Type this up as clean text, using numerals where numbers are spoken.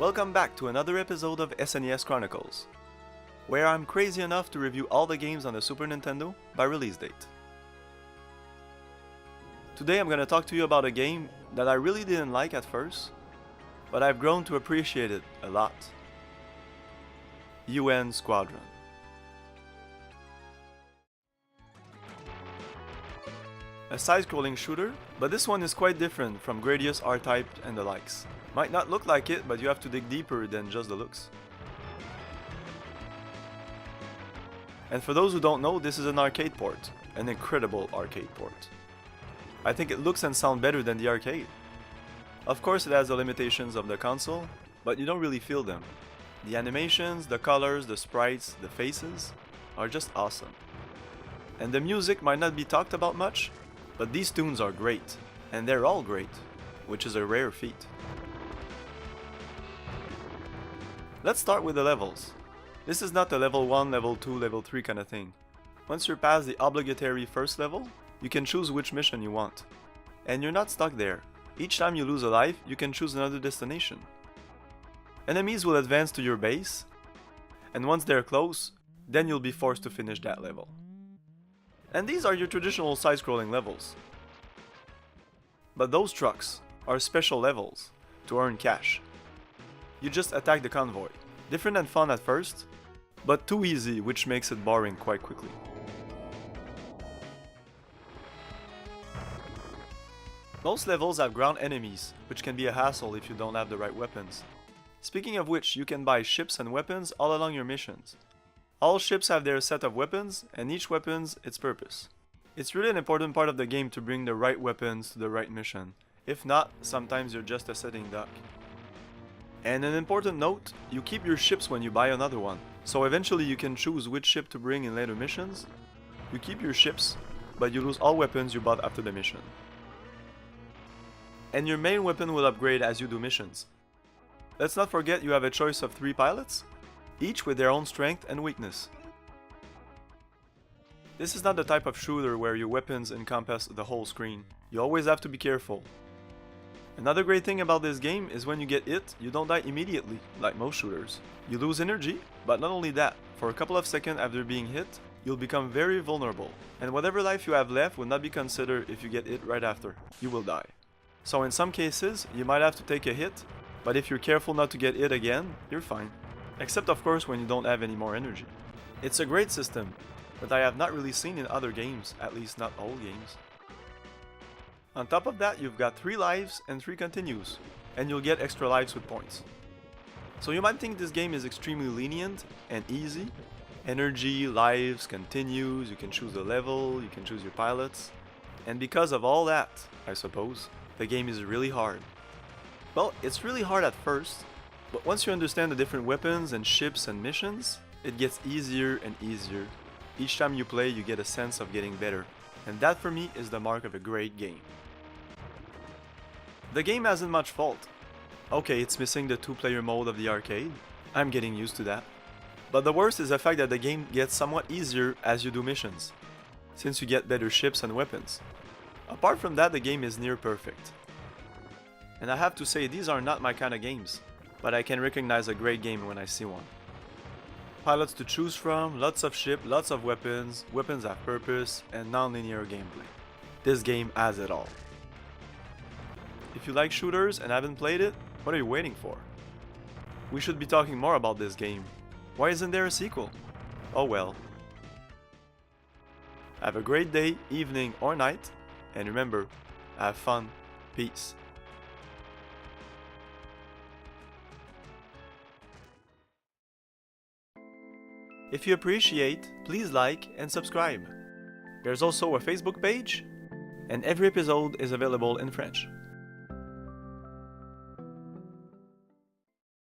Welcome back to another episode of SNES Chronicles, where I'm crazy enough to review all the games on the Super Nintendo by release date. Today I'm going to talk to you about a game that I really didn't like at first, but I've grown to appreciate it a lot. u.n.squadron. A side-scrolling shooter, but this one is quite different from Gradius, R-Type and the likes. Might not look like it, but you have to dig deeper than just the looks. And for those who don't know, this is an arcade port, an incredible arcade port. I think it looks and sounds better than the arcade. Of course it has the limitations of the console, but you don't really feel them. The animations, the colors, the sprites, the faces are just awesome. And the music might not be talked about much, but these tunes are great, and they're all great, which is a rare feat. Let's start with the levels. This is not a level 1, level 2, level 3 kind of thing. Once you're past the obligatory first level, you can choose which mission you want. And you're not stuck there. Each time you lose a life, you can choose another destination. Enemies will advance to your base, and once they're close, then you'll be forced to finish that level. And these are your traditional side-scrolling levels. But those trucks are special levels to earn cash. You just attack the convoy. Different and fun at first, but too easy, which makes it boring quite quickly. Most levels have ground enemies, which can be a hassle if you don't have the right weapons. Speaking of which, you can buy ships and weapons all along your missions. All ships have their set of weapons, and each weapon's its purpose. It's really an important part of the game to bring the right weapons to the right mission. If not, sometimes you're just a sitting duck. And an important note, you keep your ships when you buy another one. So eventually you can choose which ship to bring in later missions. You keep your ships, but you lose all weapons you bought after the mission. And your main weapon will upgrade as you do missions. Let's not forget you have a choice of 3 pilots, each with their own strength and weakness. This is not the type of shooter where your weapons encompass the whole screen. You always have to be careful. Another great thing about this game is when you get hit, you don't die immediately, like most shooters. You lose energy, but not only that, for a couple of seconds after being hit, you'll become very vulnerable, and whatever life you have left will not be considered if you get hit right after. You will die. So in some cases, you might have to take a hit, but if you're careful not to get hit again, you're fine. Except of course when you don't have any more energy. It's a great system, but I have not really seen in other games, at least not all games. On top of that, you've got 3 lives and 3 continues, and you'll get extra lives with points. So you might think this game is extremely lenient and easy. Energy, lives, continues, you can choose the level, you can choose your pilots. And because of all that, I suppose, the game is really hard. Well, it's really hard at first, but once you understand the different weapons and ships and missions, it gets easier and easier. Each time you play, you get a sense of getting better. And that for me is the mark of a great game. The game hasn't much fault. Okay, it's missing the 2-player mode of the arcade. I'm getting used to that. But the worst is the fact that the game gets somewhat easier as you do missions, since you get better ships and weapons. Apart from that, the game is near perfect. And I have to say, these are not my kind of games, but I can recognize a great game when I see one. Pilots to choose from, lots of ships, lots of weapons, weapons have purpose, and non-linear gameplay. This game has it all. If you like shooters and haven't played it, what are you waiting for? We should be talking more about this game. Why isn't there a sequel? Oh well. Have a great day, evening or night, and remember, have fun. Peace. If you appreciate, please like and subscribe. There's also a Facebook page, and every episode is available in French.